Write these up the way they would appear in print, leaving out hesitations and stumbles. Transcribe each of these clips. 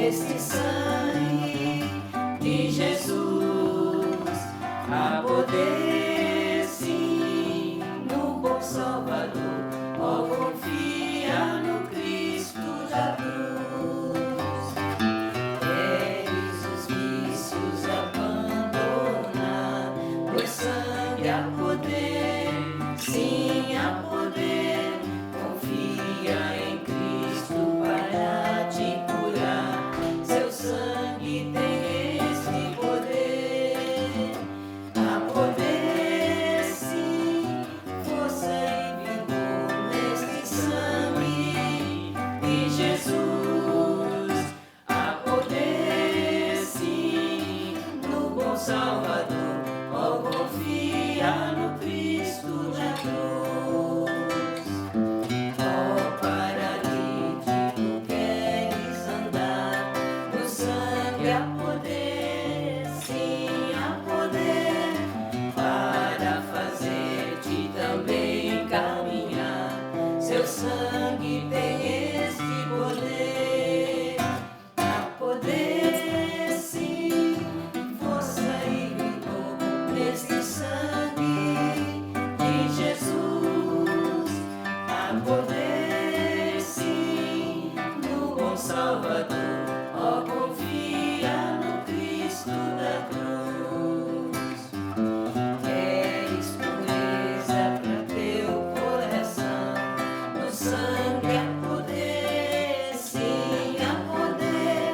neste sangue de Jesus. Há poder, sim, no bom Salvador. Ó, confia no Cristo da cruz. Queres os vícios abandonar, pois sangue há poder, sim, há poder. Confia em Cristo para te curar. Seu sangue tem este poder. Há poder, sim, força e vigor neste sangue de Jesus. Há poder, sim, no bom Salvador. Ó, confia no Cristo da cruz. Ó, paralítico, queres andar? No sangue há poder, sim, há poder, para fazer-te também caminhar. Seu sangue tem este poder. Há poder, sim, força e vigor neste sangue de Jesus. Há poder, sim, no bom Salvador. Ó, confia no Cristo da cruz. Queres pureza para teu coração? No sangue há poder, sim, há poder.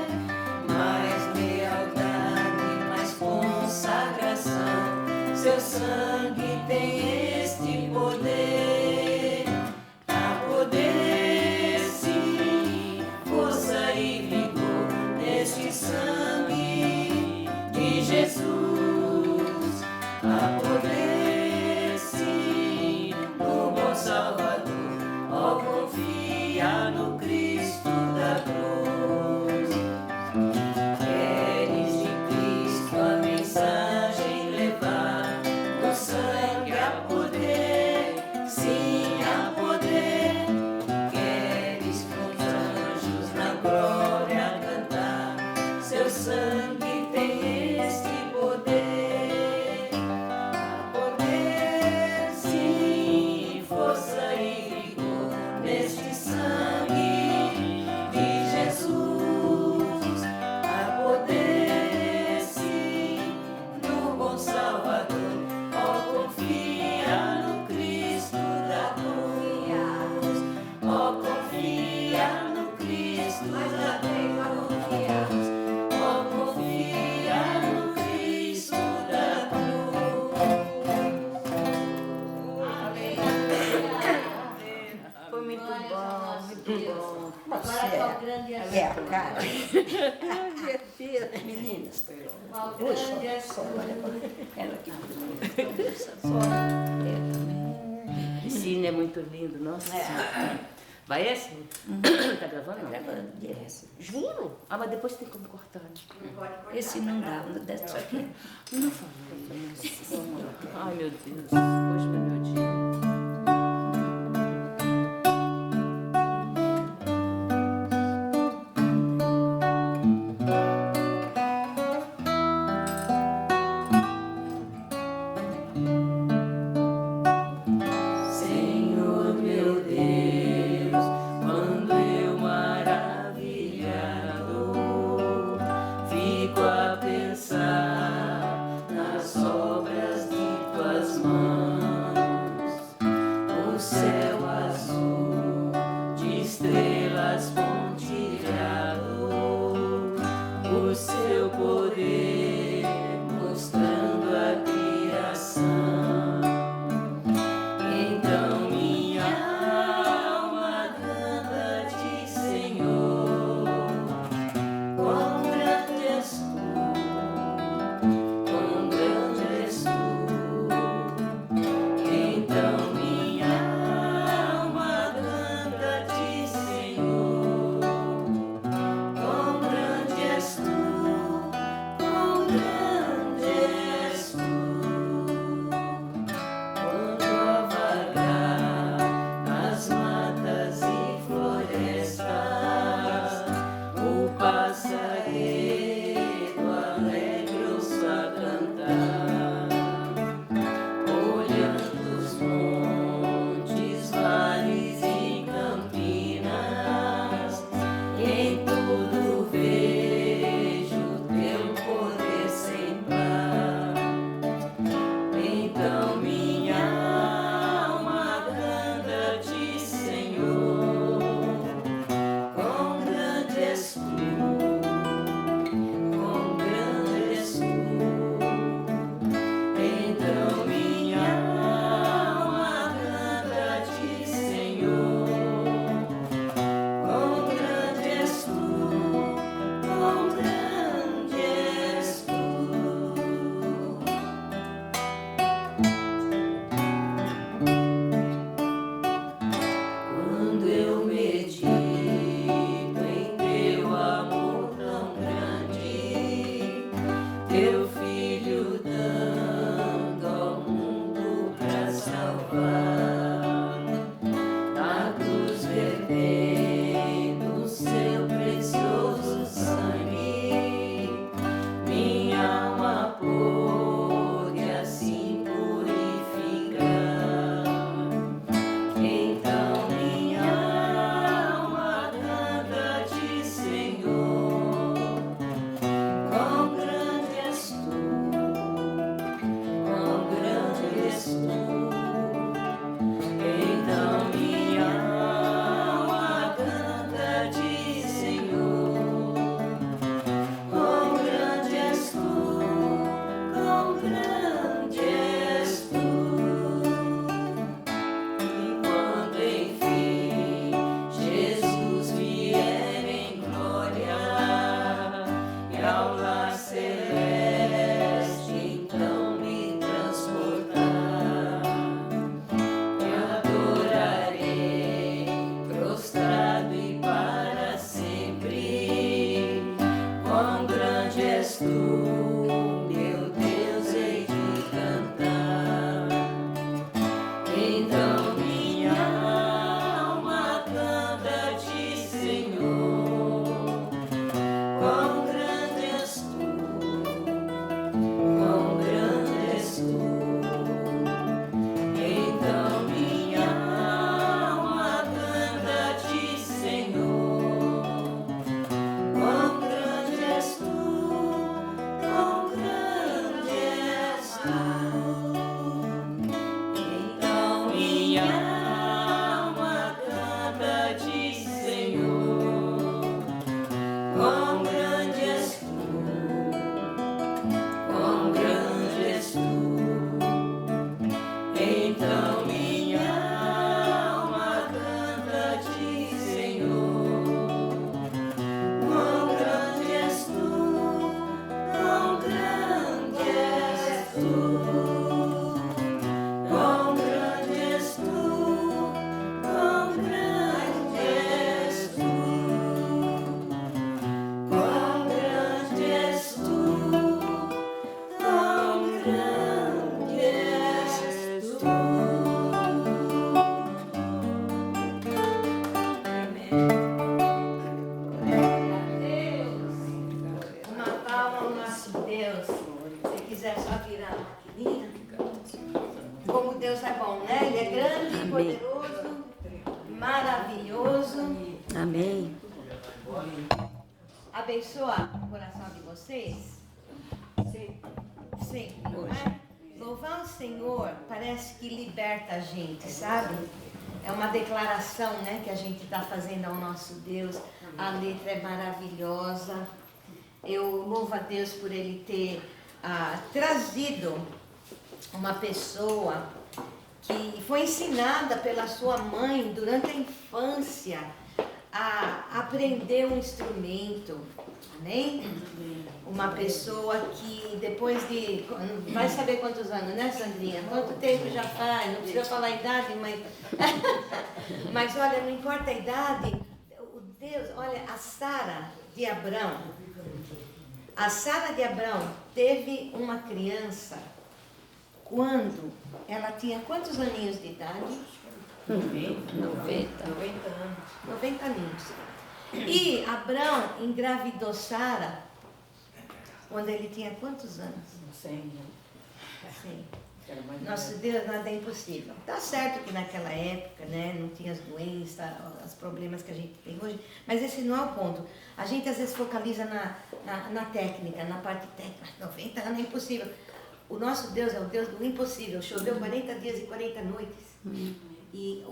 Mais lealdade, mais consagração. Seu sangue tem este poder. Há poder, sim, força e vigor neste sangue de Jesus. Há poder, sim, no bom Salvador. Ó, confia no Cristo da cruz. Queres de Cristo a mensagem levar? No sangue há poder, sim, há poder. Queres com os anjos na glória cantar? Seu sangue tem este poder. Há poder, sim, força e vigor neste sangue de Jesus. Há poder, sim, no bom Salvador. Ó, confia no Cristo da cruz. Ó, confia no Cristo da cruz. Ó, confia no Cristo da cruz. Foi muito bom, muito bom. Você é a cara. Minha filha, Meninas, puxa, ela aqui. piscina é muito lindo, nossa senhora. Vai esse? Tá gravando? Tá gravando, esse. Juro? Ah, mas depois tem como cortar. Né? Esse não dá, dessa aqui. Não falei isso. Ai, meu Deus. Hoje não é meu dia. Senhor meu Deus, quando eu maravilhado fico a pensar nas obras de tuas mãos. Amém. Abençoa o coração de vocês. Sempre, não é? Louvar o Senhor parece que liberta a gente, sabe? É uma declaração, né, que a gente está fazendo ao nosso Deus. A letra é maravilhosa. Eu louvo a Deus por Ele ter trazido uma pessoa que foi ensinada pela sua mãe durante a infância a aprender um instrumento. Amém? Uma pessoa que depois de... Vai saber quantos anos, né, Sandrinha? Quanto tempo já faz? Não precisa falar a idade, mas... Mas olha, não importa a idade. O Deus, olha, a Sara de Abrão. A Sara de Abrão teve uma criança quando ela tinha quantos aninhos de idade? 90. 90 aninhos. E Abrão engravidou Sara quando ele tinha quantos anos? 100. Nosso Deus, nada é impossível. Tá certo que naquela época, né, não tinha as doenças, os problemas que a gente tem hoje, mas esse não é o ponto. A gente às vezes focaliza na técnica, na parte técnica. 90 anos é impossível. O nosso Deus é o Deus do impossível. Choveu 40 dias e 40 noites. E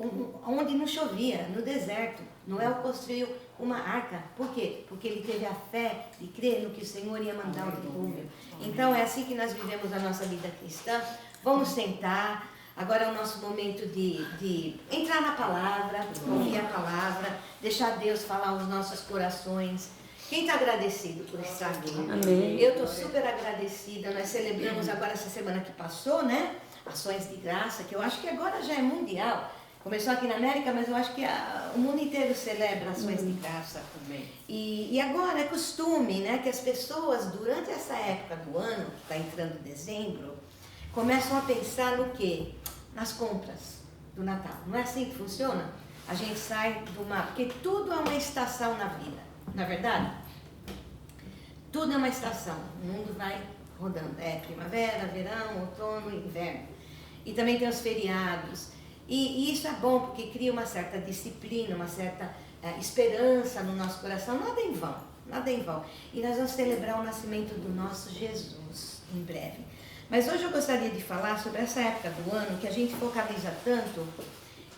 onde não chovia, no deserto, Noé construiu uma arca. Por quê? Porque ele teve a fé de crer no que o Senhor ia mandar o dilúvio. Então é assim que nós vivemos a nossa vida cristã. Vamos sentar. Agora é o nosso momento de entrar na palavra, ouvir a palavra, deixar Deus falar aos nossos corações. Quem está agradecido por estar aqui? Amém. Eu estou super agradecida. Nós celebramos agora essa semana que passou, né? Ações de graça, que eu acho que agora já é mundial. Começou aqui na América, mas eu acho que o mundo inteiro celebra ações de graça. E agora é costume, né, que as pessoas, durante essa época do ano, que está entrando dezembro, começam a pensar no quê? Nas compras do Natal. Não é assim que funciona? A gente sai do mar, porque tudo é uma estação na vida, não é verdade? Tudo é uma estação, o mundo vai rodando. É primavera, verão, outono, inverno. E também tem os feriados. E isso é bom porque cria uma certa disciplina, uma certa esperança no nosso coração. Nada em vão, nada em vão. E nós vamos celebrar o nascimento do nosso Jesus em breve. Mas hoje eu gostaria de falar sobre essa época do ano que a gente focaliza tanto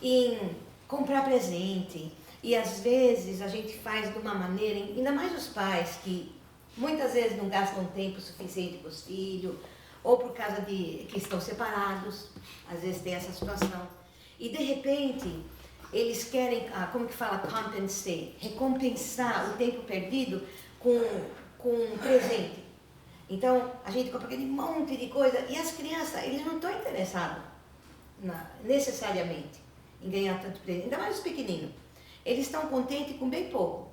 em comprar presente. E às vezes a gente faz de uma maneira, ainda mais os pais que muitas vezes não gastam tempo suficiente com os filhos, ou por causa de que estão separados, às vezes tem essa situação. E de repente, eles querem, como que fala, compensate, recompensar o tempo perdido com um presente. Então, a gente compra aquele monte de coisa, e as crianças, eles não estão interessados necessariamente em ganhar tanto presente, ainda mais os pequeninos. Eles estão contentes com bem pouco.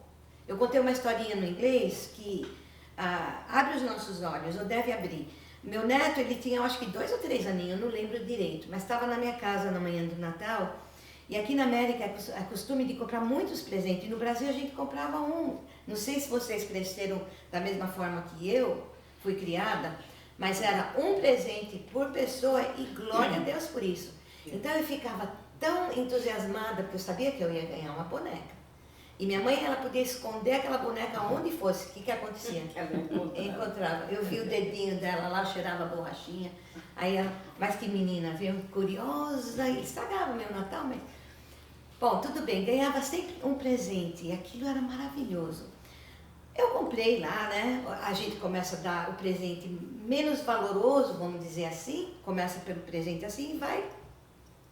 Eu contei uma historinha no inglês que abre os nossos olhos, ou deve abrir. Meu neto, ele tinha, eu acho que 2 ou 3 aninhos, eu não lembro direito, mas estava na minha casa na manhã do Natal, e aqui na América é costume de comprar muitos presentes, e no Brasil a gente comprava um. Não sei se vocês cresceram da mesma forma que eu fui criada, mas era um presente por pessoa e glória a Deus por isso. Então eu ficava tão entusiasmada, porque eu sabia que eu ia ganhar uma boneca. E minha mãe, ela podia esconder aquela boneca onde fosse. O que acontecia? Encontrava. Eu vi o dedinho dela lá, cheirava a borrachinha. Aí ela, mas que menina, viu? Curiosa, e estragava o meu Natal, mas... Bom, tudo bem, ganhava sempre um presente, e aquilo era maravilhoso. Eu comprei lá, né? A gente começa a dar o presente menos valoroso, vamos dizer assim, começa pelo presente assim e vai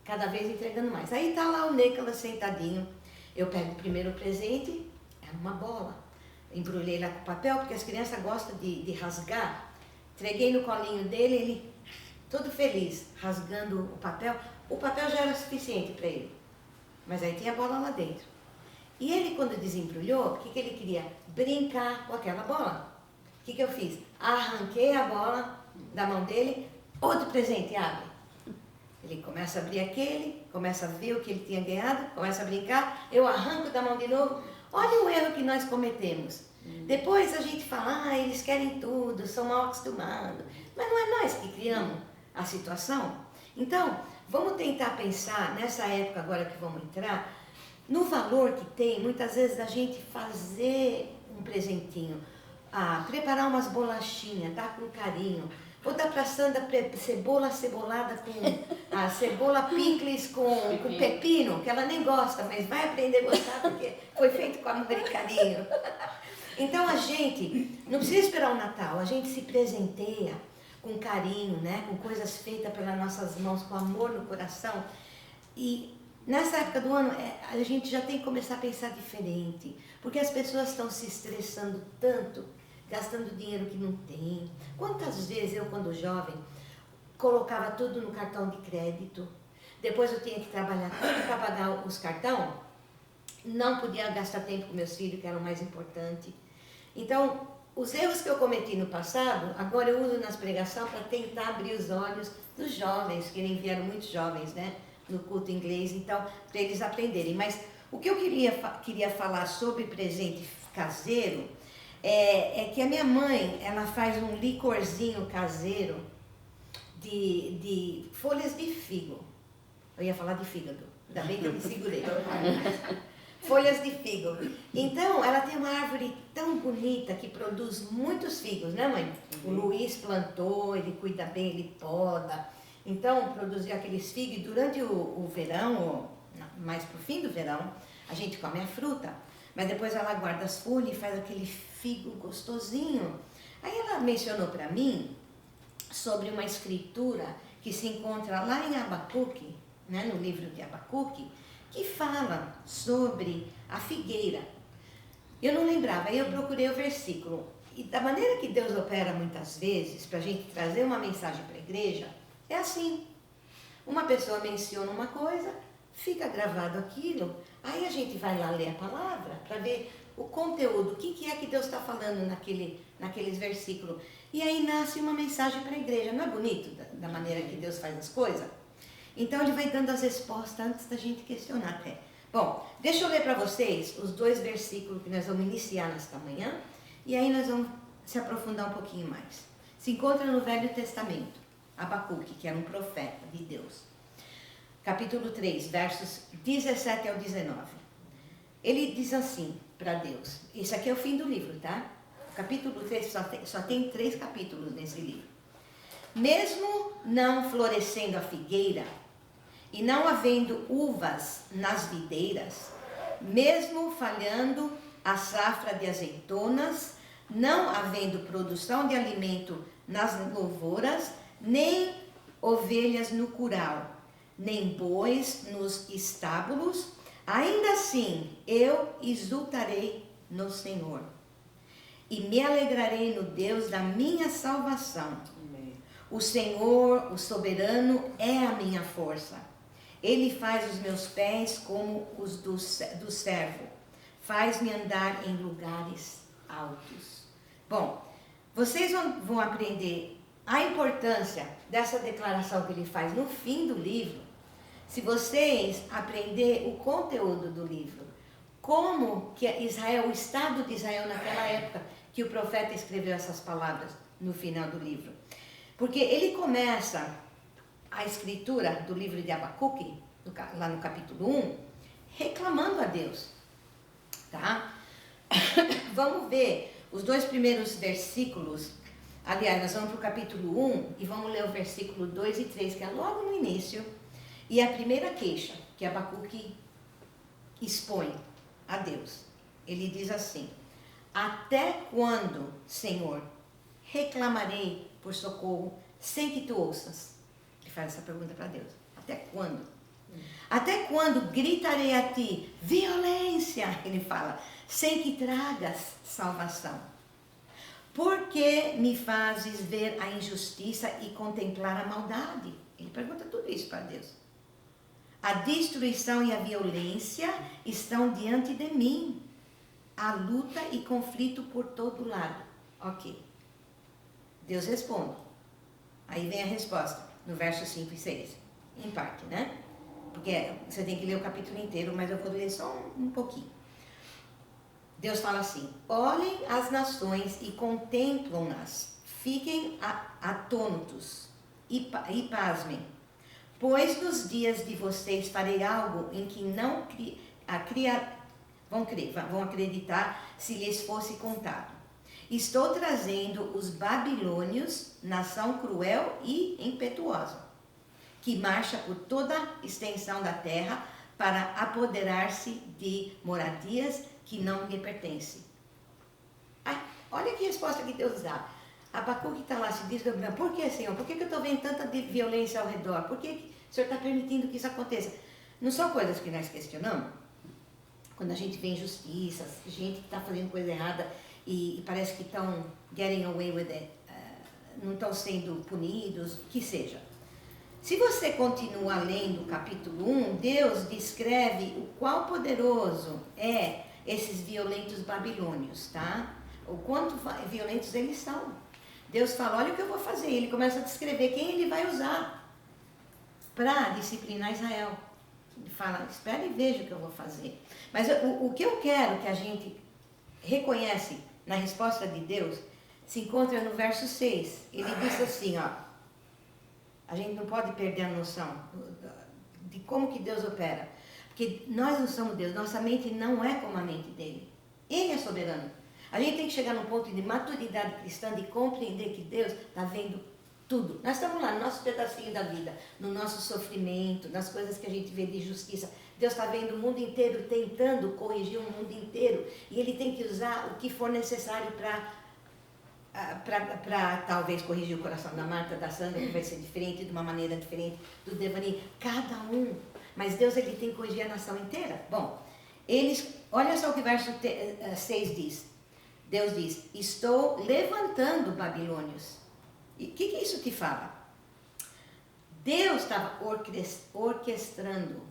cada vez entregando mais. Aí tá lá o Nicolas sentadinho. Eu pego o primeiro presente, era uma bola. Embrulhei lá com papel, porque as crianças gostam de rasgar. Entreguei no colinho dele, ele todo feliz, rasgando o papel. O papel já era suficiente para ele, mas aí tinha a bola lá dentro. E ele, quando desembrulhou, o que ele queria? Brincar com aquela bola. O que eu fiz? Arranquei a bola da mão dele, outro presente, abre. Ele começa a abrir aquele, começa a ver o que ele tinha ganhado, começa a brincar, eu arranco da mão de novo. Olha o erro que nós cometemos. Depois a gente fala, eles querem tudo, são mal acostumados. Mas não é nós que criamos a situação? Então, vamos tentar pensar, nessa época agora que vamos entrar, no valor que tem, muitas vezes, a gente fazer um presentinho, preparar umas bolachinhas, dar com carinho. Vou dar para a Sandra cebola cebolada com cebola picles com pepino, que ela nem gosta, mas vai aprender a gostar porque foi feito com amor e carinho. Então a gente não precisa esperar o Natal, a gente se presenteia com carinho, né? Com coisas feitas pelas nossas mãos, com amor no coração. E nessa época do ano, a gente já tem que começar a pensar diferente, porque as pessoas estão se estressando tanto, gastando dinheiro que não tem. Quantas vezes eu, quando jovem, colocava tudo no cartão de crédito, depois eu tinha que trabalhar tudo para pagar os cartões, não podia gastar tempo com meus filhos, que era o mais importante. Então, os erros que eu cometi no passado, agora eu uso nas pregações para tentar abrir os olhos dos jovens, que nem vieram muitos jovens, né, no culto inglês, então, para eles aprenderem. Mas o que eu queria falar sobre presente caseiro é que a minha mãe, ela faz um licorzinho caseiro de folhas de figo. Eu ia falar de fígado, ainda bem que eu me segurei. Folhas de figo. Então, ela tem uma árvore tão bonita que produz muitos figos, né, mãe? O Luiz plantou, ele cuida bem, ele poda. Então, produziu aqueles figos e durante o verão, mais pro fim do verão, a gente come a fruta. Mas depois ela guarda as folhas e faz aquele figo gostosinho. Aí ela mencionou para mim sobre uma escritura que se encontra lá em Abacuque, né, no livro de Abacuque, que fala sobre a figueira. Eu não lembrava, aí eu procurei o versículo. E da maneira que Deus opera muitas vezes, para a gente trazer uma mensagem para a igreja, é assim. Uma pessoa menciona uma coisa, fica gravado aquilo, aí a gente vai lá ler a palavra para ver o conteúdo, o que é que Deus está falando naqueles versículos. E aí nasce uma mensagem para a igreja. Não é bonito da maneira que Deus faz as coisas? Então ele vai dando as respostas antes da gente questionar até. Bom, deixa eu ler para vocês os 2 versículos que nós vamos iniciar nesta manhã, e aí nós vamos se aprofundar um pouquinho mais. Se encontra no Velho Testamento, Abacuque, que era um profeta de Deus. Capítulo 3, versos 17 ao 19. Ele diz assim para Deus, esse aqui é o fim do livro, tá? O capítulo 3 só tem 3 capítulos nesse livro. Mesmo não florescendo a figueira, e não havendo uvas nas videiras, mesmo falhando a safra de azeitonas, não havendo produção de alimento nas lavouras, nem ovelhas no curral, nem bois nos estábulos, ainda assim eu exultarei no Senhor e me alegrarei no Deus da minha salvação. O Senhor, o soberano, é a minha força. Ele faz os meus pés como os do servo. Faz-me andar em lugares altos. Bom, vocês vão aprender a importância dessa declaração que ele faz no fim do livro, se vocês aprender o conteúdo do livro. Como que Israel, o estado de Israel naquela época que o profeta escreveu essas palavras no final do livro. Porque ele começa a escritura do livro de Abacuque, lá no capítulo 1, reclamando a Deus, tá? Vamos ver os 2 primeiros versículos. Aliás, nós vamos para o capítulo 1 e vamos ler o versículo 2 e 3, que é logo no início, e a primeira queixa que Abacuque expõe a Deus. Ele diz assim: até quando, Senhor, reclamarei por socorro sem que tu ouças? Ele faz essa pergunta para Deus. Até quando? Até quando gritarei a ti violência? Ele fala, sem que tragas salvação. Por que me fazes ver a injustiça e contemplar a maldade? Ele pergunta tudo isso para Deus. A destruição e a violência estão diante de mim. Há luta e conflito por todo lado. Ok. Deus responde. Aí vem a resposta, no verso 5 e 6. Em parte, né? Porque você tem que ler o capítulo inteiro, mas eu vou ler só um pouquinho. Deus fala assim: olhem as nações e contemplam-nas. Fiquem atônitos e pasmem. Pois nos dias de vocês farei algo em que não vão acreditar se lhes fosse contado. Estou trazendo os babilônios, nação cruel e impetuosa, que marcha por toda a extensão da terra para apoderar-se de moradias que não lhe pertencem. Olha que resposta que Deus dá. Abacuque está lá se diz, por que, Senhor? Por que eu estou vendo tanta violência ao redor? Por que o Senhor está permitindo que isso aconteça? Não são coisas que nós questionamos? Quando a gente vê injustiças, gente que está fazendo coisa errada e parece que estão getting away with it, não estão sendo punidos, que seja. Se você continuar lendo o capítulo 1, Deus descreve o quão poderoso é esses violentos babilônios, tá? O quanto violentos eles são. Deus fala, olha o que eu vou fazer. Ele começa a descrever quem ele vai usar para disciplinar Israel. Ele fala, espera e veja o que eu vou fazer. Mas o que eu quero que a gente reconhece na resposta de Deus se encontra no verso 6. Ele diz assim, ó, a gente não pode perder a noção de como que Deus opera. Porque nós não somos Deus, nossa mente não é como a mente dele. Ele é soberano. A gente tem que chegar num ponto de maturidade cristã, de compreender que Deus está vendo tudo. Nós estamos lá no nosso pedacinho da vida, no nosso sofrimento, nas coisas que a gente vê de justiça. Deus está vendo o mundo inteiro, tentando corrigir o mundo inteiro. E Ele tem que usar o que for necessário para talvez corrigir o coração da Marta, da Sandra, que vai ser diferente, de uma maneira diferente, do Devani. Cada um. Mas Deus, Ele tem que corrigir a nação inteira. Bom, olha só o que o verso 6 diz. Deus diz, estou levantando babilônios. E o que isso te fala? Deus estava orquestrando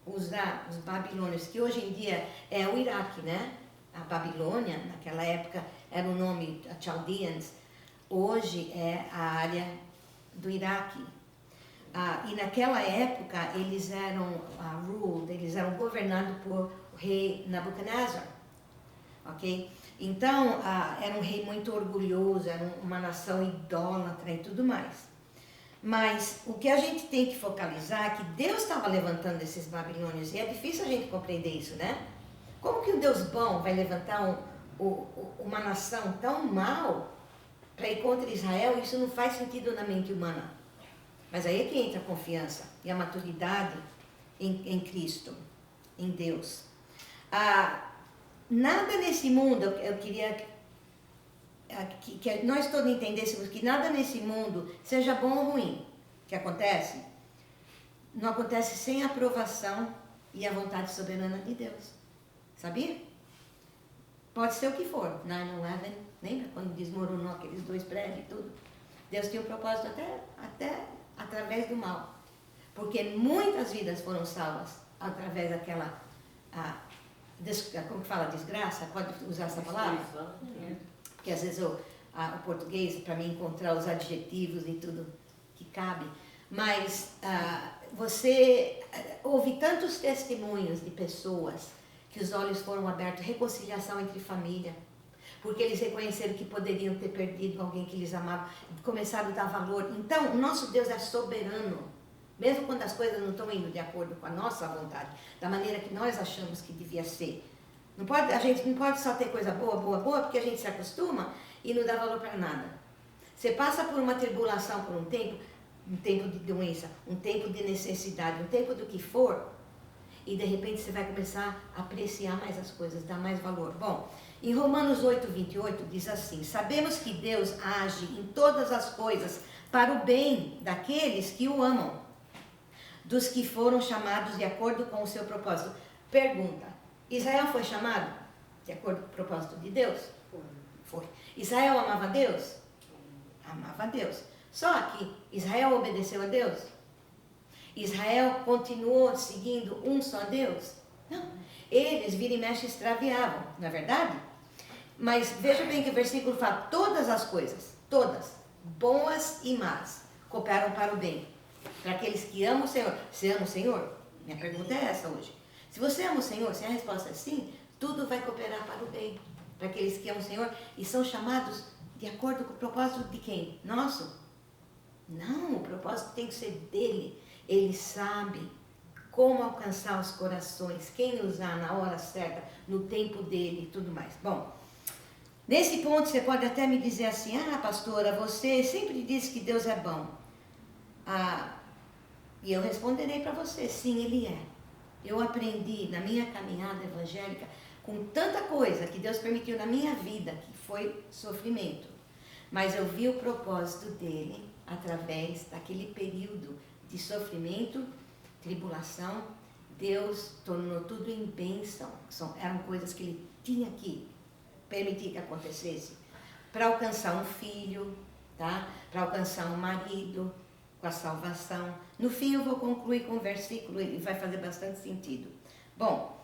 usar os babilônios, que hoje em dia é o Iraque, né? A Babilônia, naquela época, era o nome Chaldeans. Hoje é a área do Iraque. E naquela época, eles eram eles eram governados por o rei Nabucodonosor. Ok? Então, era um rei muito orgulhoso, era uma nação idólatra e tudo mais. Mas o que a gente tem que focalizar é que Deus estava levantando esses babilônios, e é difícil a gente compreender isso, né? Como que um Deus bom vai levantar uma nação tão mal para ir contra Israel? Isso não faz sentido na mente humana. Mas aí é que entra a confiança e a maturidade em Cristo, em Deus. Nada nesse mundo, eu queria que nós todos entendêssemos que nada nesse mundo, seja bom ou ruim, que acontece, não acontece sem a aprovação e a vontade soberana de Deus. Sabia? Pode ser o que for. 9/11, lembra quando desmoronou aqueles 2 prédios e tudo? Deus tinha um propósito até através do mal. Porque muitas vidas foram salvas através daquela... como que fala? Desgraça? Pode usar essa palavra? Porque às vezes o português, para mim encontrar os adjetivos e tudo que cabe. Mas você ouve tantos testemunhos de pessoas que os olhos foram abertos, reconciliação entre família, porque eles reconheceram que poderiam ter perdido alguém que eles amavam, começaram a dar valor. Então, o nosso Deus é soberano. Mesmo quando as coisas não estão indo de acordo com a nossa vontade, da maneira que nós achamos que devia ser. A gente não pode só ter coisa boa, porque a gente se acostuma e não dá valor para nada. Você passa por uma tribulação por um tempo de doença, um tempo de necessidade, um tempo do que for, e de repente você vai começar a apreciar mais as coisas, dar mais valor. Bom, em Romanos 8:28 diz assim, sabemos que Deus age em todas as coisas para o bem daqueles que o amam, dos que foram chamados de acordo com o seu propósito. Pergunta, Israel foi chamado de acordo com o propósito de Deus? Foi. Israel amava Deus? Amava Deus. Só que Israel obedeceu a Deus? Israel continuou seguindo um só Deus? Não. Eles, vira e mexe, extraviavam, não é verdade? Mas veja bem que o versículo fala, todas as coisas, todas, boas e más, cooperam para o bem. Para aqueles que amam o Senhor. Você ama o Senhor? Minha pergunta é essa hoje. Se você ama o Senhor, se a resposta é sim, tudo vai cooperar para o bem. Para aqueles que amam o Senhor e são chamados de acordo com o propósito de quem? Nosso? Não, o propósito tem que ser dele. Ele sabe como alcançar os corações, quem usar na hora certa, no tempo dele e tudo mais. Bom, nesse ponto você pode até me dizer assim, pastora, você sempre diz que Deus é bom. E eu responderei para você, sim, Ele é. Eu aprendi na minha caminhada evangélica com tanta coisa que Deus permitiu na minha vida, que foi sofrimento. Mas eu vi o propósito dele através daquele período de sofrimento, tribulação. Deus tornou tudo em bênção. Eram coisas que ele tinha que permitir que acontecesse. Para alcançar um filho, tá? Para alcançar um marido, com a salvação. No fim eu vou concluir com um versículo e vai fazer bastante sentido. Bom,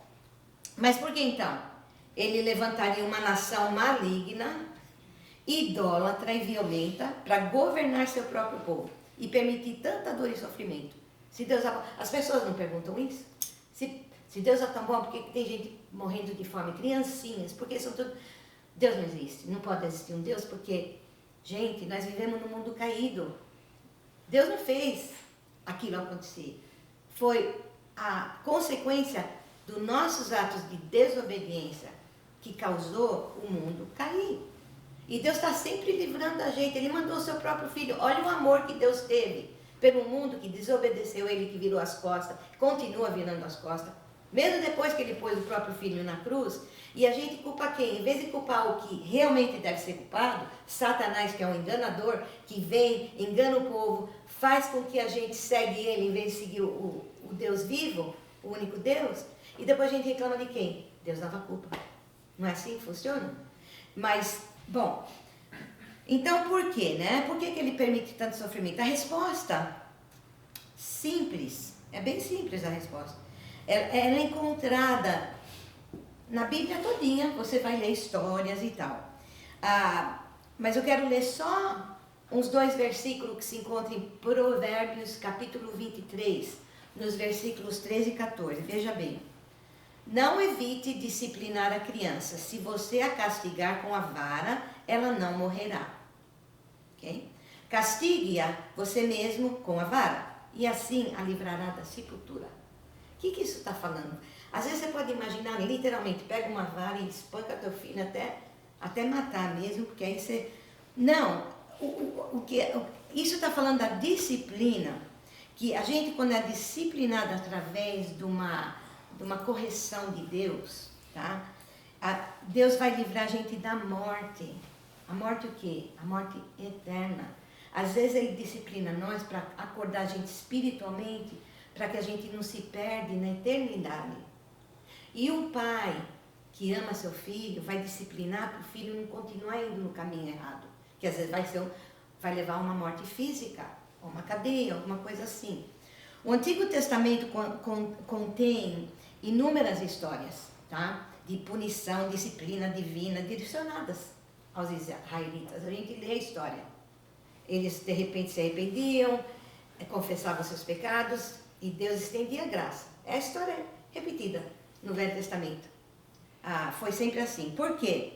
mas por que então? Ele levantaria uma nação maligna, idólatra e violenta para governar seu próprio povo e permitir tanta dor e sofrimento. Se Deus é bom, as pessoas não perguntam isso? Se Deus é tão bom, por que tem gente morrendo de fome? Criancinhas, porque são tudo... Deus não existe, não pode existir um Deus, porque, gente, nós vivemos num mundo caído. Deus não fez aquilo acontecer. Foi a consequência dos nossos atos de desobediência que causou o mundo cair. E Deus está sempre livrando a gente. Ele mandou o seu próprio filho. Olha o amor que Deus teve pelo mundo que desobedeceu ele, que virou as costas, continua virando as costas. Mesmo depois que ele pôs o próprio filho na cruz, e a gente culpa quem? Em vez de culpar o que realmente deve ser culpado, Satanás, que é um enganador, que vem, engana o povo, faz com que a gente segue ele em vez de seguir o Deus vivo, o único Deus, e depois a gente reclama de quem? Deus dava culpa. Não é assim que funciona? Mas, bom, então por quê, né? Por que ele permite tanto sofrimento? A resposta, simples, é bem simples a resposta. Ela é encontrada na Bíblia todinha, você vai ler histórias e tal. Mas eu quero ler só uns 2 versículos que se encontram em Provérbios, capítulo 23, nos versículos 13 e 14. Veja bem. Não evite disciplinar a criança. Se você a castigar com a vara, ela não morrerá. Okay? Castigue-a você mesmo com a vara, e assim a livrará da sepultura. O que isso está falando? Às vezes você pode imaginar, literalmente, pega uma vara e espanca teu filho até matar mesmo, porque aí você... Não, isso está falando da disciplina, que a gente, quando é disciplinado através de uma correção de Deus, tá? Deus vai livrar a gente da morte. A morte o quê? A morte eterna. Às vezes Ele disciplina nós para acordar a gente espiritualmente, para que a gente não se perde na eternidade. E um pai que ama seu filho vai disciplinar para o filho não continuar indo no caminho errado, que às vezes vai levar a uma morte física, ou uma cadeia, alguma coisa assim. O Antigo Testamento contém inúmeras histórias, tá? De punição, disciplina divina, direcionadas aos israelitas. A gente lê a história. Eles de repente se arrependiam, confessavam seus pecados e Deus estendia a graça. É a história repetida no Velho Testamento. Foi sempre assim. Por quê?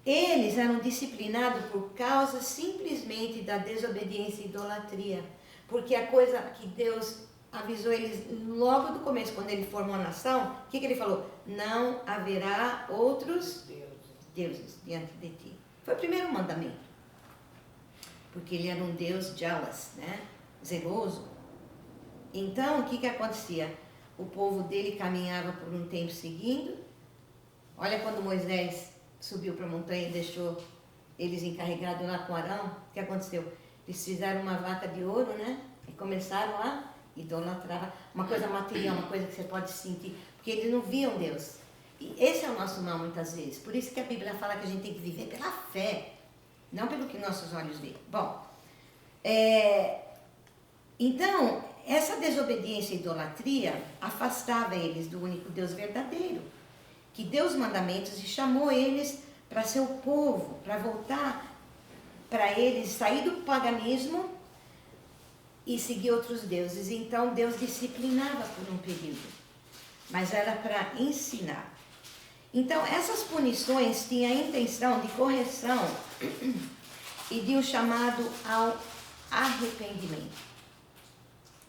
Eles eram disciplinados por causa simplesmente da desobediência e idolatria. Porque a coisa que Deus avisou eles logo do começo, quando ele formou a nação, o que ele falou? Não haverá outros deuses diante de ti. Foi o primeiro mandamento. Porque ele era um Deus jealous, né? Zeloso. Então, o que acontecia? O povo dele caminhava por um tempo seguindo. Olha quando Moisés subiu para a montanha e deixou eles encarregados lá com Arão. O que aconteceu? Eles fizeram uma vaca de ouro, né? E começaram a idolatrar. Uma coisa material, uma coisa que você pode sentir. Porque eles não viam Deus. E esse é o nosso mal muitas vezes. Por isso que a Bíblia fala que a gente tem que viver pela fé. Não pelo que nossos olhos veem. Bom, então, essa desobediência e idolatria afastava eles do único Deus verdadeiro, que deu os mandamentos e chamou eles para ser o povo, para voltar para eles, sair do paganismo e seguir outros deuses. Então, Deus disciplinava por um período, mas era para ensinar. Então, essas punições tinham a intenção de correção e de um chamado ao arrependimento.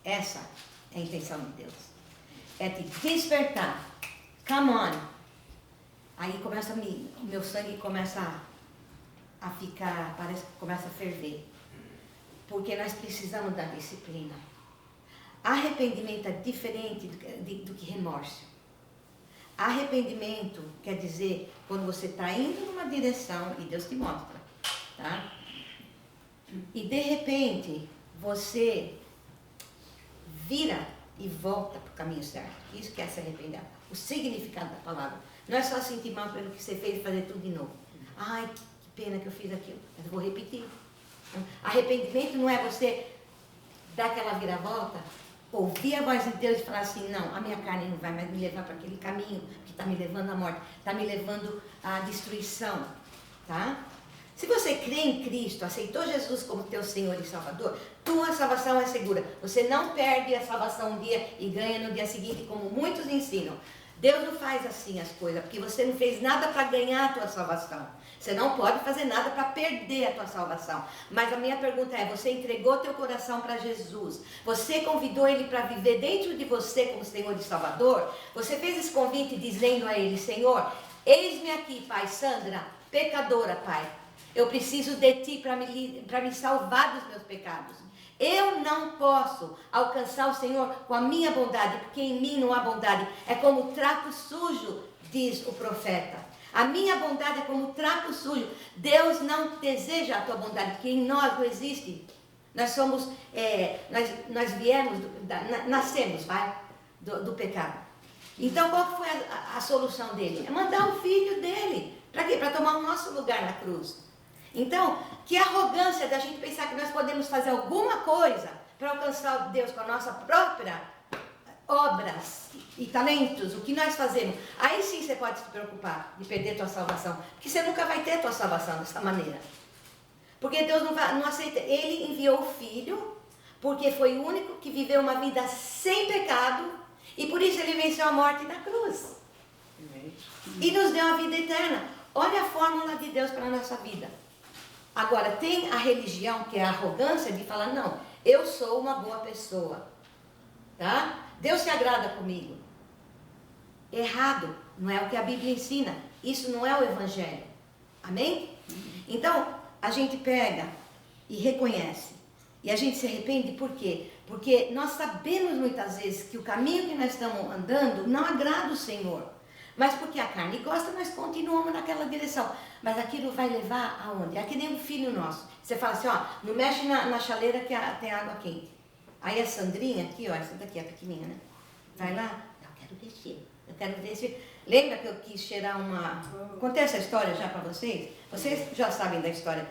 Essa é a intenção de Deus. É te despertar. Come on. Aí começa o meu sangue começa a ficar, parece que começa a ferver. Porque nós precisamos da disciplina. Arrependimento é diferente do que remorso. Arrependimento quer dizer quando você está indo numa direção e Deus te mostra, tá? E de repente você vira e volta para o caminho certo. Isso que é se arrepender. O significado da palavra. Não é só sentir mal pelo que você fez e fazer tudo de novo. Ai, que pena que eu fiz aquilo. Mas eu vou repetir. Arrependimento não é você dar aquela viravolta, ouvir a voz de Deus e falar assim, não, a minha carne não vai mais me levar para aquele caminho que está me levando à morte, está me levando à destruição, tá? Se você crê em Cristo, aceitou Jesus como teu Senhor e Salvador, tua salvação é segura. Você não perde a salvação um dia e ganha no dia seguinte, como muitos ensinam. Deus não faz assim as coisas, porque você não fez nada para ganhar a tua salvação. Você não pode fazer nada para perder a tua salvação. Mas a minha pergunta é, você entregou teu coração para Jesus? Você convidou Ele para viver dentro de você como Senhor e Salvador? Você fez esse convite dizendo a Ele, Senhor, eis-me aqui, Pai, Sandra, pecadora, Pai. Eu preciso de Ti para me salvar dos meus pecados. Eu não posso alcançar o Senhor com a minha bondade, porque em mim não há bondade. É como trapo sujo, diz o profeta. A minha bondade é como trapo sujo. Deus não deseja a tua bondade, porque em nós não existe. Nós somos, nós viemos, nascemos, do pecado. Então qual foi a solução dele? É mandar o filho dele. Para quê? Para tomar o nosso lugar na cruz. Então, que arrogância da gente pensar que nós podemos fazer alguma coisa para alcançar Deus com a nossa própria obras e talentos, o que nós fazemos. Aí sim você pode se preocupar de perder a tua salvação, porque você nunca vai ter a tua salvação dessa maneira. Porque Deus não aceita. Ele enviou o Filho, porque foi o único que viveu uma vida sem pecado, e por isso ele venceu a morte na cruz. E nos deu a vida eterna. Olha a fórmula de Deus para a nossa vida. Agora, tem a religião, que é a arrogância de falar, não, eu sou uma boa pessoa, tá? Deus se agrada comigo. Errado, não é o que a Bíblia ensina. Isso não é o Evangelho. Amém? Então, a gente pega e reconhece. E a gente se arrepende por quê? Porque nós sabemos muitas vezes que o caminho que nós estamos andando não agrada o Senhor. Mas porque a carne gosta, nós continuamos naquela direção. Mas aquilo vai levar aonde? É que nem um filho nosso. Você fala assim, ó, não mexe na chaleira que tem água quente. Aí a Sandrinha aqui, ó, essa daqui é pequenininha, né? Vai lá, eu quero descer. Eu quero ver se... Lembra que eu quis cheirar uma... Contei essa história já para vocês? Vocês já sabem da história.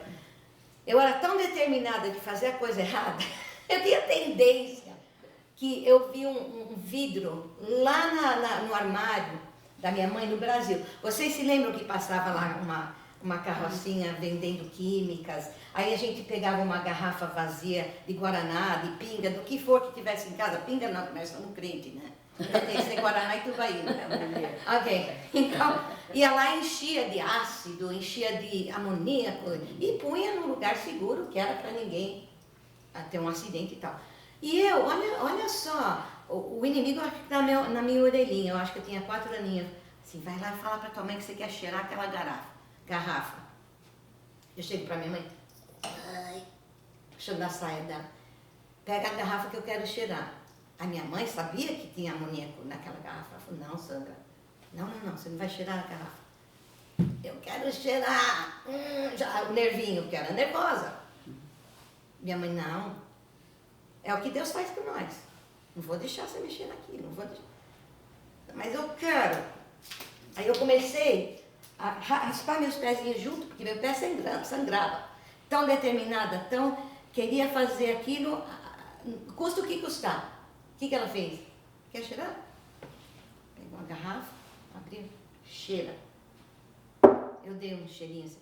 Eu era tão determinada de fazer a coisa errada, eu tinha tendência, que eu vi um vidro lá no armário da minha mãe no Brasil. Vocês se lembram que passava lá uma carrocinha vendendo químicas? Aí a gente pegava uma garrafa vazia de guaraná, de pinga, do que for que tivesse em casa. Pinga não, nós somos crente, né? Tem que ser guaraná e tubaína, né? Ok. Então, ia lá e enchia de ácido, enchia de amoníaco e punha num lugar seguro, que era para ninguém ter um acidente e tal. E eu, olha só, o inimigo acho que tá na minha orelhinha, eu acho que eu tinha 4 aninhos. Assim, vai lá e fala para tua mãe que você quer cheirar aquela garrafa. Eu chego para minha mãe, puxando a saia dela, pega a garrafa que eu quero cheirar. A minha mãe sabia que tinha amoníaco naquela garrafa. Ela falou, não, Sandra, não, você não vai cheirar a garrafa. Eu quero cheirar, já, o nervinho, porque era nervosa. Minha mãe, não, é o que Deus faz com nós. Não vou deixar você mexer naquilo, não vou deixar. Mas eu quero. Aí eu comecei a raspar meus pezinhos junto, porque meu pé sangrava. Tão determinada, queria fazer aquilo, custa o que custar. O que ela fez? Quer cheirar? Pegou uma garrafa, abriu, cheira. Eu dei um cheirinho assim.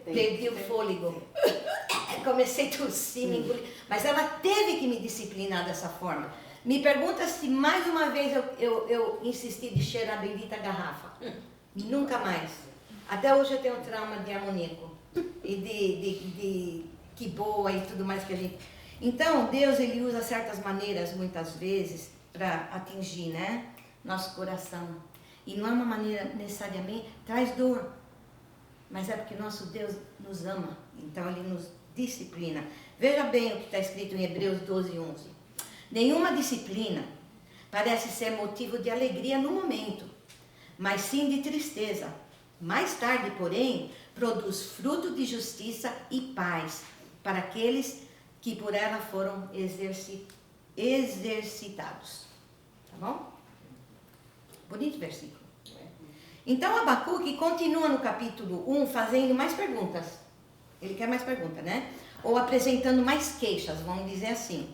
Perdi o fôlego. Comecei a tossir, me engolir. Mas ela teve que me disciplinar dessa forma. Me pergunta se mais uma vez eu insisti de cheirar a bendita garrafa. Nunca mais. Até hoje eu tenho trauma de amoníaco. E de que boa e tudo mais que a gente... Então, Deus ele usa certas maneiras, muitas vezes, para atingir, né, nosso coração. E não é uma maneira necessariamente, traz dor. Mas é porque nosso Deus nos ama. Então, Ele nos disciplina. Veja bem o que está escrito em Hebreus 12, 11. Nenhuma disciplina parece ser motivo de alegria no momento, mas sim de tristeza. Mais tarde, porém, produz fruto de justiça e paz para aqueles que por ela foram exercitados. Tá bom? Bonito versículo. Então, Abacuque continua no capítulo 1 fazendo mais perguntas. Ele quer mais perguntas, né? Ou apresentando mais queixas, vamos dizer assim.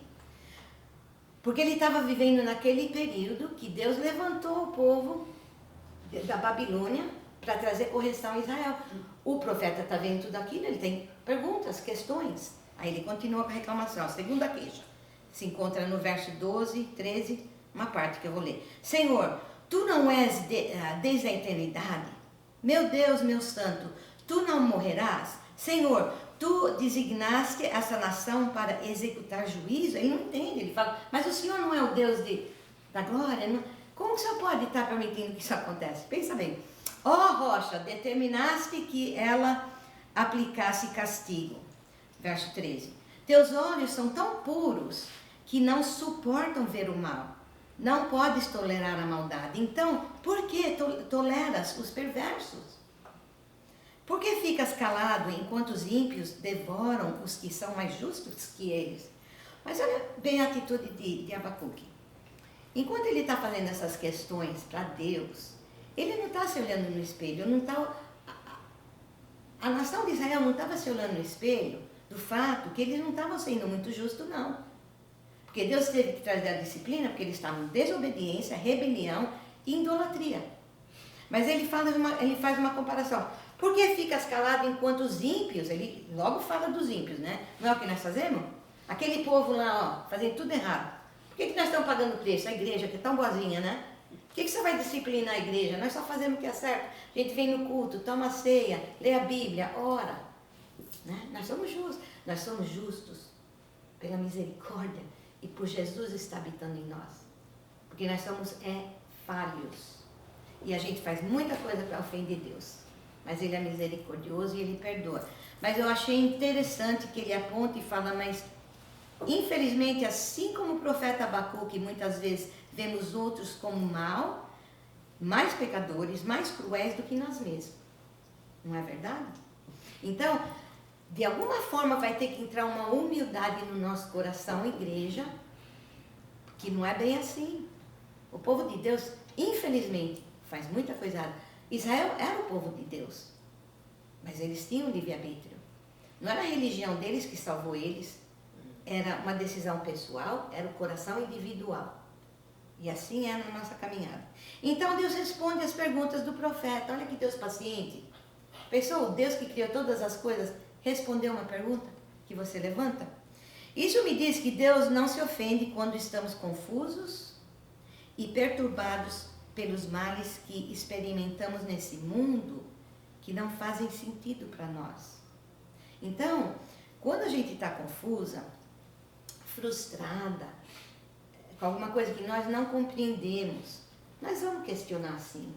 Porque ele estava vivendo naquele período que Deus levantou o povo da Babilônia para trazer correção a Israel. O profeta está vendo tudo aquilo, ele tem perguntas, questões. Aí ele continua com a reclamação. A segunda queixa se encontra no verso 12, 13, uma parte que eu vou ler. Senhor, tu não és desde a eternidade? Meu Deus, meu santo, tu não morrerás? Senhor, tu designaste essa nação para executar juízo? Ele não entende, ele fala, mas o Senhor não é o Deus da glória? Não? Como o Senhor pode estar permitindo que isso aconteça? Pensa bem. Ó rocha, determinaste que ela aplicasse castigo. Verso 13. Teus olhos são tão puros que não suportam ver o mal. Não podes tolerar a maldade. Então, por que toleras os perversos? Por que ficas calado enquanto os ímpios devoram os que são mais justos que eles? Mas olha bem a atitude de Abacuque. Enquanto ele está fazendo essas questões para Deus, ele não está se olhando no espelho. A nação de Israel não estava se olhando no espelho do fato que eles não estavam sendo muito justos, não. Porque Deus teve que trazer a disciplina, porque eles estavam em desobediência, rebelião e idolatria. Mas ele faz uma comparação. Por que ficas calado enquanto os ímpios, ele logo fala dos ímpios, né? Não é o que nós fazemos? Aquele povo lá, ó, fazendo tudo errado. Por que nós estamos pagando preço? A igreja, que é tão boazinha, né? Por que você vai disciplinar a igreja? Nós só fazemos o que é certo. A gente vem no culto, toma ceia, lê a Bíblia, ora. Né? Nós somos justos. Nós somos justos pela misericórdia e por Jesus estar habitando em nós. Porque nós somos falhos. E a gente faz muita coisa para ofender Deus. Mas Ele é misericordioso e Ele perdoa. Mas eu achei interessante que ele aponta e fala, mas infelizmente, assim como o profeta Abacuque, muitas vezes vemos outros como mal, mais pecadores, mais cruéis do que nós mesmos. Não é verdade? Então, de alguma forma vai ter que entrar uma humildade no nosso coração, igreja, que não é bem assim. O povo de Deus, infelizmente, faz muita coisa errada. Israel era o povo de Deus, mas eles tinham livre-arbítrio. Não era a religião deles que salvou eles, era uma decisão pessoal, era o coração individual. E assim é na nossa caminhada. Então Deus responde as perguntas do profeta. Olha que Deus paciente. Pensou, o Deus que criou todas as coisas respondeu uma pergunta que você levanta? Isso me diz que Deus não se ofende quando estamos confusos e perturbados pelos males que experimentamos nesse mundo que não fazem sentido para nós. Então, quando a gente está confusa, frustrada, com alguma coisa que nós não compreendemos, nós vamos questionar sim.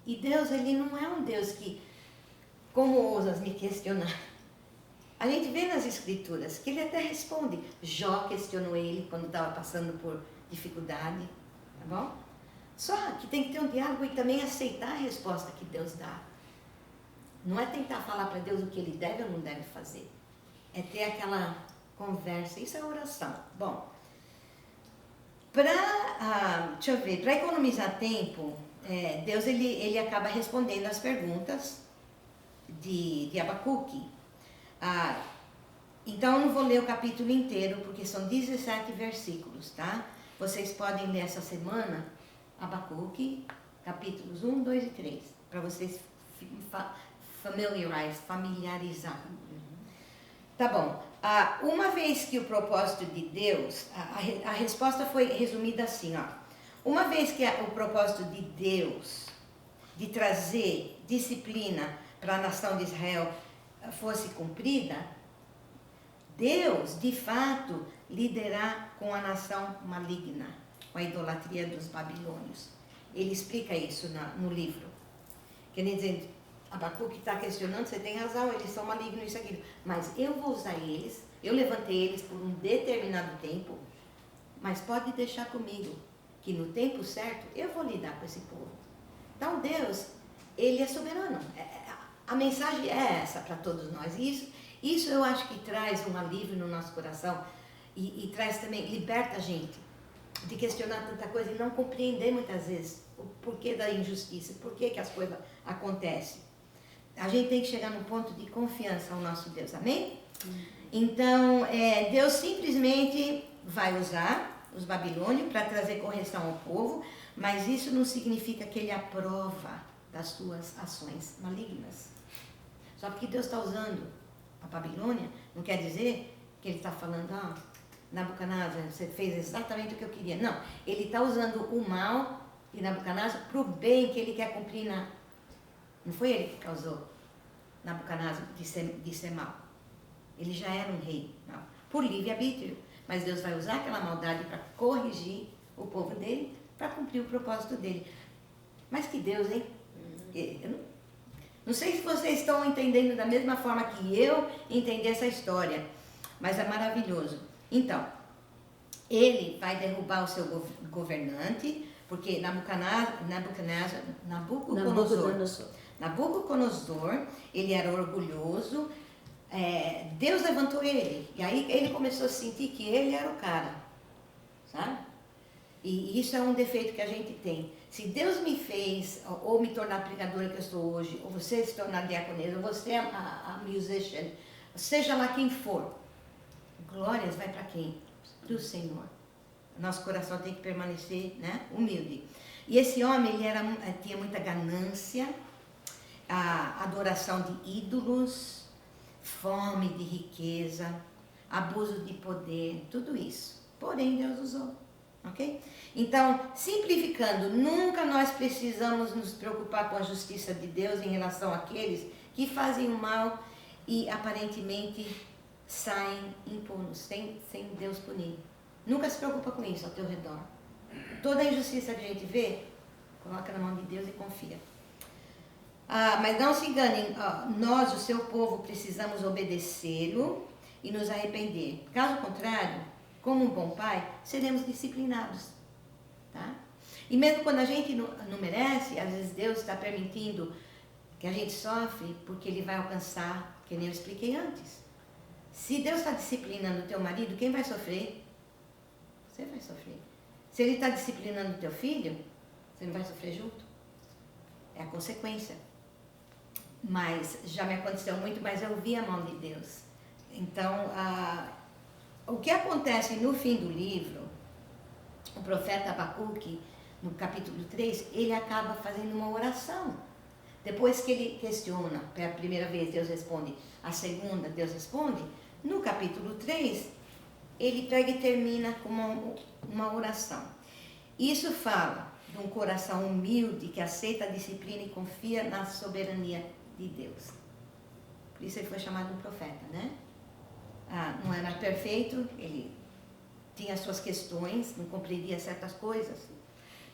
E Deus, Ele não é um Deus que, como ousas me questionar? A gente vê nas Escrituras que Ele até responde. Jó questionou Ele quando estava passando por dificuldade, tá bom? Só que tem que ter um diálogo e também aceitar a resposta que Deus dá. Não é tentar falar para Deus o que Ele deve ou não deve fazer. É ter aquela conversa. Isso é oração. Bom, deixa eu ver, para economizar tempo, Deus ele acaba respondendo as perguntas de Abacuque. Então eu não vou ler o capítulo inteiro, porque são 17 versículos, tá? Vocês podem ler essa semana Abacuque, capítulos 1, 2 e 3, para vocês familiarizar. Tá bom. Uma vez que o propósito de Deus, a resposta foi resumida assim, ó. Uma vez que o propósito de Deus de trazer disciplina para a nação de Israel fosse cumprida, Deus, de fato, liderar com a nação maligna, com a idolatria dos babilônios. Ele explica isso no livro. Quer dizer, Abacuque está questionando, você tem razão, eles são malignos, isso, aquilo. Mas eu vou usar eles, eu levantei eles por um determinado tempo, mas pode deixar comigo, que no tempo certo eu vou lidar com esse povo. Então Deus, Ele é soberano. A mensagem é essa para todos nós. Isso eu acho que traz um alívio no nosso coração e traz também, liberta a gente de questionar tanta coisa e não compreender muitas vezes o porquê da injustiça, por que as coisas acontecem. A gente tem que chegar num ponto de confiança ao nosso Deus, amém? Então, Deus simplesmente vai usar os babilônios para trazer correção ao povo, mas isso não significa que Ele aprova das suas ações malignas. Só porque Deus está usando a Babilônia, não quer dizer que Ele está falando, Nabucodonosor, você fez exatamente o que eu queria. Não, Ele está usando o mal de Nabucodonosor para o bem que Ele quer cumprir Não foi Ele que causou Nabucodonosor de ser mal. Ele já era um rei, não, por livre-arbítrio. Mas Deus vai usar aquela maldade para corrigir o povo dele, para cumprir o propósito dele. Mas que Deus, hein? Eu não sei se vocês estão entendendo da mesma forma que eu entendi essa história, mas é maravilhoso. Então, ele vai derrubar o seu governante, porque Nabucodonosor, ele era orgulhoso, Deus levantou ele, e aí ele começou a sentir que ele era o cara, sabe? E isso é um defeito que a gente tem. Se Deus me fez, ou me tornar pregadora que eu sou hoje, ou você se tornar diaconesa, ou você a musician, seja lá quem for, glórias vai para quem? Do Senhor. Nosso coração tem que permanecer, né, humilde. E esse homem, ele tinha muita ganância, a adoração de ídolos, fome de riqueza, abuso de poder, tudo isso. Porém, Deus usou. Ok? Então, simplificando, nunca nós precisamos nos preocupar com a justiça de Deus em relação àqueles que fazem o mal e aparentemente saem impunes, sem Deus punir. Nunca se preocupa com isso ao teu redor. Toda a injustiça que a gente vê, coloca na mão de Deus e confia. Mas não se enganem, nós, o seu povo, precisamos obedecê-lo e nos arrepender. Caso contrário, como um bom pai, seremos disciplinados. Tá? E mesmo quando a gente não merece, às vezes Deus está permitindo que a gente sofre, porque Ele vai alcançar, que nem eu expliquei antes. Se Deus está disciplinando o teu marido, quem vai sofrer? Você vai sofrer. Se Ele está disciplinando o teu filho, você não vai sofrer junto? É a consequência. Mas já me aconteceu muito, mas eu vi a mão de Deus. Então, o que acontece no fim do livro, o profeta Abacuque, no capítulo 3, ele acaba fazendo uma oração. Depois que ele questiona, pela primeira vez Deus responde, a segunda Deus responde, no capítulo 3, ele pega e termina com uma oração. Isso fala de um coração humilde que aceita a disciplina e confia na soberania de Deus. Por isso ele foi chamado de profeta, né? Não era perfeito, ele tinha suas questões, não compreendia certas coisas.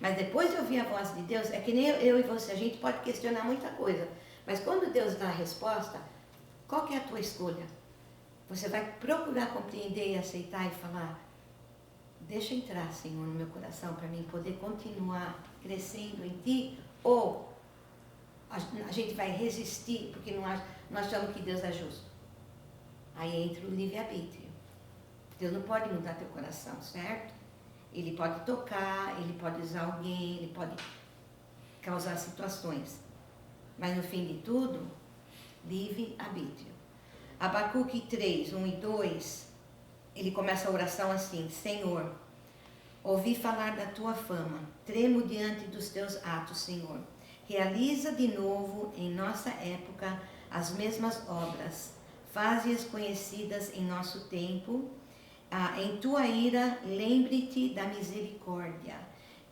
Mas depois de ouvir a voz de Deus, é que nem eu e você, a gente pode questionar muita coisa. Mas quando Deus dá a resposta, qual que é a tua escolha? Você vai procurar compreender e aceitar e falar, deixa entrar, Senhor, no meu coração, para mim poder continuar crescendo em Ti, ou a gente vai resistir, porque não achamos que Deus é justo. Aí entra o livre-arbítrio. Deus não pode mudar teu coração, certo? Ele pode tocar, ele pode usar alguém, ele pode causar situações. Mas no fim de tudo, livre-arbítrio. Abacuque 3, 1 e 2, ele começa a oração assim, Senhor, ouvi falar da tua fama, tremo diante dos teus atos, Senhor. Realiza de novo em nossa época as mesmas obras, faze-as conhecidas em nosso tempo. Em tua ira, lembre-te da misericórdia.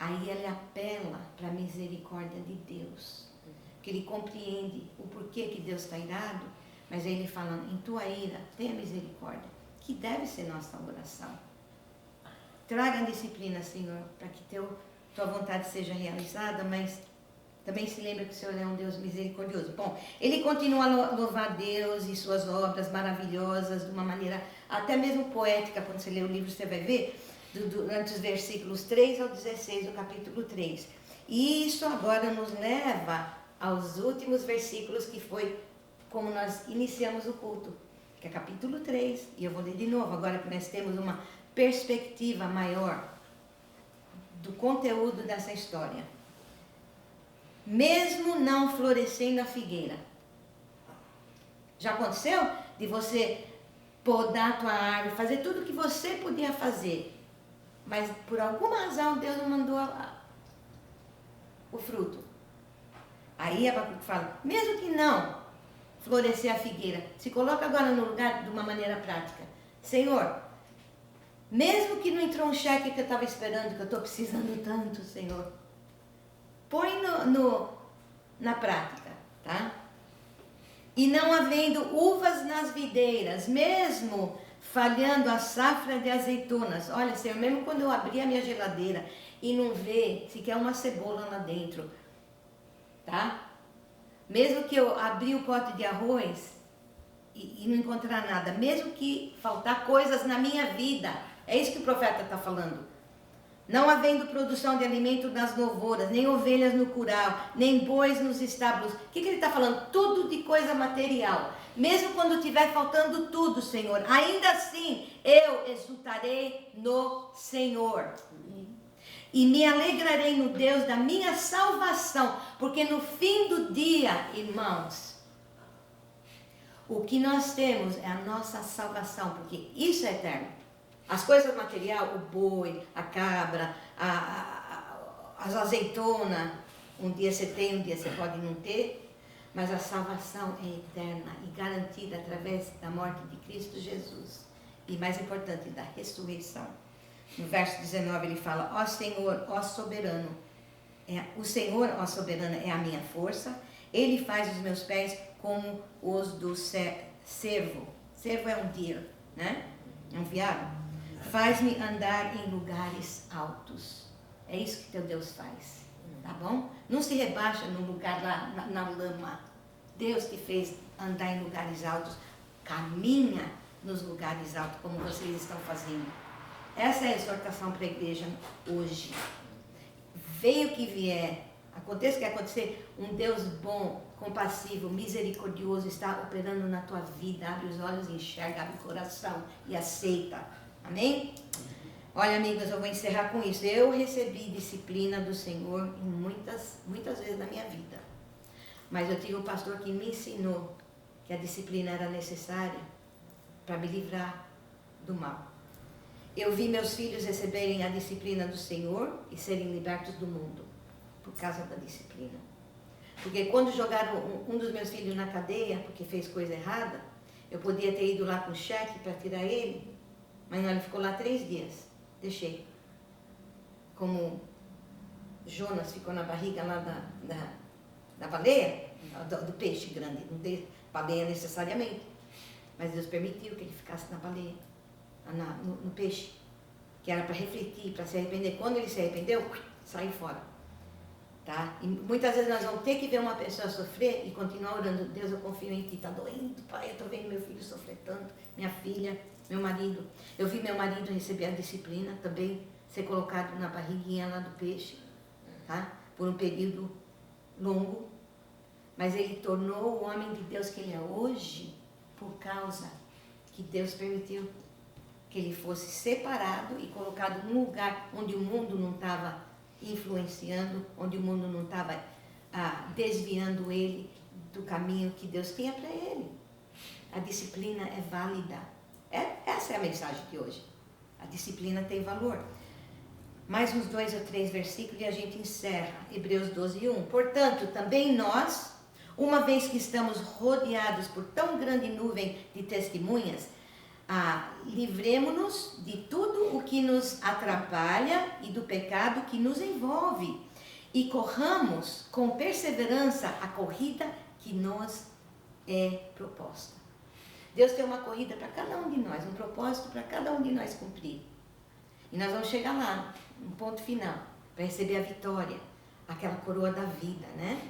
Aí ele apela para a misericórdia de Deus, que ele compreende o porquê que Deus está irado, mas ele fala, em tua ira, tenha misericórdia, que deve ser nossa oração. traga a disciplina, Senhor, para que tua vontade seja realizada, mas também se lembra que o Senhor é um Deus misericordioso. Bom, ele continua a louvar Deus e suas obras maravilhosas de uma maneira até mesmo poética. Quando você lê o livro, você vai ver durante os versículos 3 ao 16 do capítulo 3. E isso agora nos leva aos últimos versículos, que foi como nós iniciamos o culto, que é capítulo 3. E eu vou ler de novo, agora que nós temos uma perspectiva maior do conteúdo dessa história. Mesmo não florescendo a figueira. Já aconteceu de você podar a tua árvore, fazer tudo o que você podia fazer, mas por alguma razão Deus não mandou o fruto? Aí Abacuque fala, mesmo que não florescer a figueira, se coloca agora no lugar de uma maneira prática. Senhor, mesmo que não entrou um cheque que eu estava esperando, que eu estou precisando tanto, Senhor, põe na prática, tá? E não havendo uvas nas videiras, mesmo falhando a safra de azeitonas. Olha, Senhor, mesmo quando eu abrir a minha geladeira e não ver sequer uma cebola lá dentro, tá? Mesmo que eu abrir o pote de arroz e não encontrar nada, mesmo que faltar coisas na minha vida, é isso que o profeta está falando. Não havendo produção de alimento nas lavouras, nem ovelhas no curral, nem bois nos estábulos. O que ele está falando? Tudo de coisa material. Mesmo quando estiver faltando tudo, Senhor, ainda assim eu exultarei no Senhor. E me alegrarei no Deus da minha salvação, porque no fim do dia, irmãos, o que nós temos é a nossa salvação, porque isso é eterno. As coisas materiais, o boi, a cabra, as azeitonas, um dia você tem, um dia você pode não ter, mas a salvação é eterna e garantida através da morte de Cristo Jesus. E mais importante, da ressurreição. No verso 19 ele fala, ó Senhor, ó soberano, o Senhor, ó soberano, é a minha força, ele faz os meus pés como os do cervo. Cervo é um deer, né? É um veado. Faz-me andar em lugares altos. É isso que teu Deus faz, tá bom? Não se rebaixa num lugar lá na lama. Deus te fez andar em lugares altos. Caminha nos lugares altos, como vocês estão fazendo. Essa é a exortação para a igreja hoje. Venha o que vier, aconteça o que acontecer, um Deus bom, compassivo, misericordioso está operando na tua vida. Abre os olhos, enxerga, abre o coração e aceita. Amém? Olha, amigas, eu vou encerrar com isso. Eu recebi disciplina do Senhor em muitas vezes na minha vida. Mas eu tive um pastor que me ensinou que a disciplina era necessária para me livrar do mal. Eu vi meus filhos receberem a disciplina do Senhor e serem libertos do mundo por causa da disciplina. Porque quando jogaram um dos meus filhos na cadeia porque fez coisa errada, eu podia ter ido lá com cheque para tirar ele, mas não, ele ficou lá 3 dias. Deixei. Como Jonas ficou na barriga lá da baleia, do peixe grande, não tem baleia necessariamente, mas Deus permitiu que ele ficasse na baleia, no peixe, que era para refletir, para se arrepender. Quando ele se arrependeu, saiu fora. Tá? E muitas vezes nós vamos ter que ver uma pessoa sofrer e continuar orando. Deus, eu confio em ti, está doendo, pai, eu estou vendo meu filho sofrer tanto, minha filha, meu marido. Eu vi meu marido receber a disciplina também, ser colocado na barriguinha lá do peixe, tá? Por um período longo, mas ele tornou o homem de Deus que ele é hoje por causa que Deus permitiu que ele fosse separado e colocado num lugar onde o mundo não estava influenciando, onde o mundo não estava desviando ele do caminho que Deus tinha para ele. A disciplina é válida. Essa é a mensagem de hoje. A disciplina tem valor. Mais uns 2 ou 3 versículos e a gente encerra. Hebreus 12:1. Portanto, também nós, uma vez que estamos rodeados por tão grande nuvem de testemunhas, livremo-nos de tudo o que nos atrapalha e do pecado que nos envolve e corramos com perseverança a corrida que nos é proposta. Deus tem uma corrida para cada um de nós, um propósito para cada um de nós cumprir. E nós vamos chegar lá, no ponto final, para receber a vitória, aquela coroa da vida, né?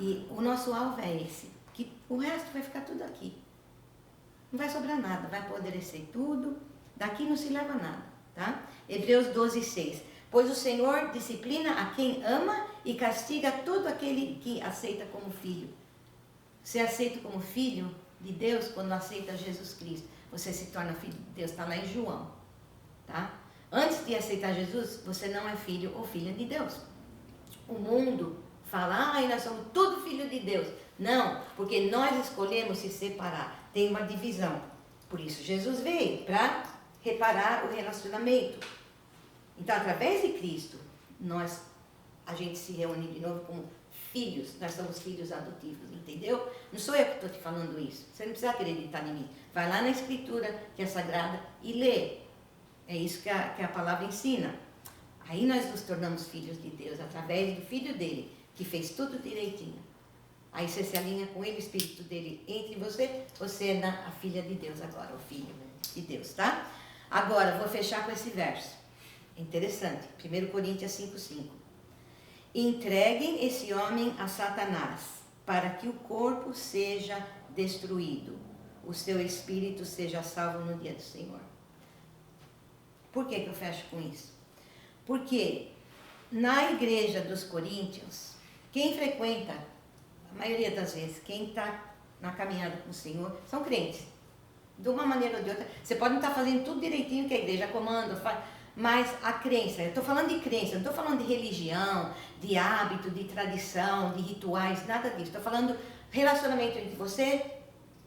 E o nosso alvo é esse, que o resto vai ficar tudo aqui. Não vai sobrar nada, vai apodrecer tudo, daqui não se leva nada, tá? Hebreus 12, 6. Pois o Senhor disciplina a quem ama e castiga todo aquele que aceita como filho. Você aceita como filho de Deus quando aceita Jesus Cristo. Você se torna filho de Deus, está lá em João, tá? Antes de aceitar Jesus, você não é filho ou filha de Deus. O mundo fala, nós somos tudo filho de Deus. Não, porque nós escolhemos se separar. Tem uma divisão. Por isso Jesus veio, para reparar o relacionamento. Então, através de Cristo, a gente se reúne de novo como filhos. Nós somos filhos adotivos, entendeu? Não sou eu que estou te falando isso. Você não precisa acreditar em mim. Vai lá na Escritura, que é sagrada, e lê. É isso que a palavra ensina. Aí nós nos tornamos filhos de Deus, através do Filho dele, que fez tudo direitinho. Aí você se alinha com ele, o Espírito dele entra em você, você é a filha de Deus agora, o filho de Deus, tá? Agora, vou fechar com esse verso. Interessante, 1 Coríntios 5,5. Entreguem esse homem a Satanás, para que o corpo seja destruído, o seu espírito seja salvo no dia do Senhor. Por que eu fecho com isso? Porque na igreja dos Coríntios, quem frequenta, a maioria das vezes, quem está na caminhada com o Senhor, são crentes. De uma maneira ou de outra, você pode não estar fazendo tudo direitinho que a igreja comanda, mas a crença, eu estou falando de crença, não estou falando de religião, de hábito, de tradição, de rituais, nada disso. Estou falando relacionamento entre você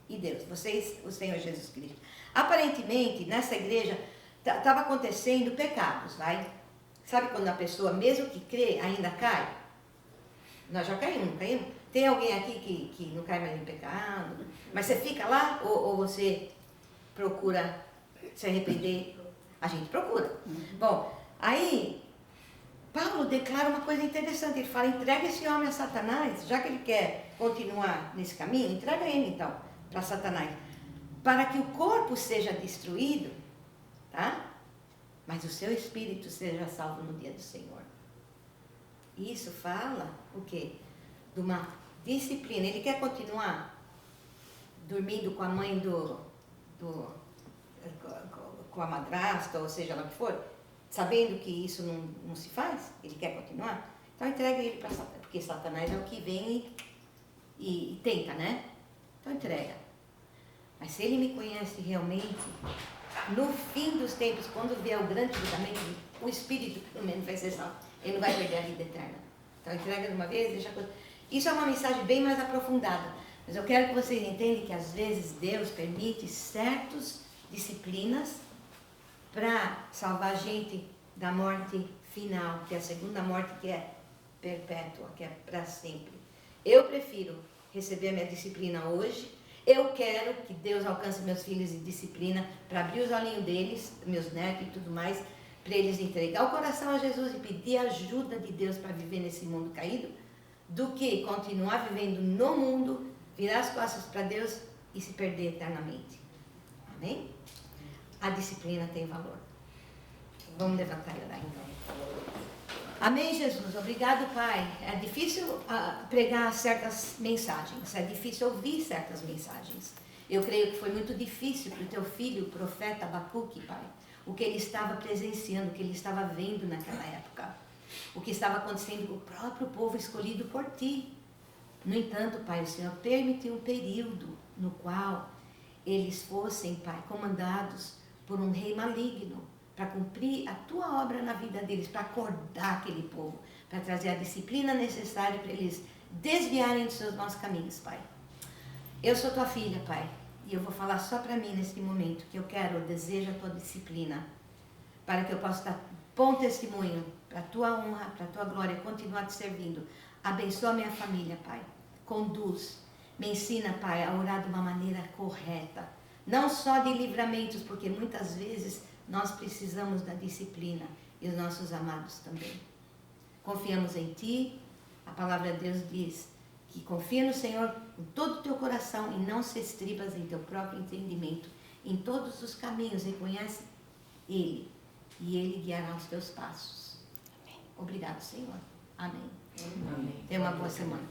e Deus, vocês, o Senhor Jesus Cristo. Aparentemente, nessa igreja, estava acontecendo pecados, vai? Sabe quando a pessoa, mesmo que crê, ainda cai? Nós já caímos, não caímos? Tem alguém aqui que não cai mais em pecado? Mas você fica lá ou você procura se arrepender? A gente procura. Bom, aí Paulo declara uma coisa interessante. Ele fala, entrega esse homem a Satanás, já que ele quer continuar nesse caminho, entrega ele então para Satanás, para que o corpo seja destruído, tá? Mas o seu espírito seja salvo no dia do Senhor. Isso fala o quê? De uma disciplina. Ele quer continuar dormindo com a mãe com a madrasta, ou seja lá o que for, sabendo que isso não se faz, ele quer continuar, então entrega ele para Satanás, porque Satanás é o que vem e tenta, né? Então entrega. Mas se ele me conhece realmente, no fim dos tempos, quando vier o grande julgamento, o Espírito pelo menos vai ser salvo, ele não vai perder a vida eterna. Então entrega de uma vez, deixa a coisa. Isso é uma mensagem bem mais aprofundada, mas eu quero que vocês entendam que às vezes Deus permite certas disciplinas para salvar a gente da morte final, que é a segunda morte, que é perpétua, que é para sempre. Eu prefiro receber a minha disciplina hoje. Eu quero que Deus alcance meus filhos de disciplina para abrir os olhinhos deles, meus netos e tudo mais, para eles entregar o coração a Jesus e pedir ajuda de Deus para viver nesse mundo caído, do que continuar vivendo no mundo, virar as costas para Deus e se perder eternamente. Amém? A disciplina tem valor. Vamos levantar e orar então. Amém, Jesus. Obrigado, Pai. É difícil pregar certas mensagens, é difícil ouvir certas mensagens. Eu creio que foi muito difícil para o teu filho, o profeta Abacuque, Pai, o que ele estava presenciando, o que ele estava vendo naquela época, o que estava acontecendo com o próprio povo escolhido por ti. No entanto, Pai, o Senhor permitiu um período no qual eles fossem, Pai, comandados por um rei maligno, para cumprir a tua obra na vida deles, para acordar aquele povo, para trazer a disciplina necessária para eles desviarem dos seus maus caminhos, Pai. Eu sou tua filha, Pai, e eu vou falar só para mim nesse momento, que eu desejo a tua disciplina, para que eu possa dar bom testemunho, para a tua honra, para a tua glória, continuar te servindo. Abençoa minha família, Pai. Conduz, me ensina, Pai, a orar de uma maneira correta, não só de livramentos, porque muitas vezes nós precisamos da disciplina e os nossos amados também. Confiamos em Ti. A palavra de Deus diz que confia no Senhor com todo o teu coração e não se estribas em teu próprio entendimento. Em todos os caminhos reconhece Ele e Ele guiará os teus passos. Obrigado, Senhor. Amém. Amém. Tenha uma boa semana.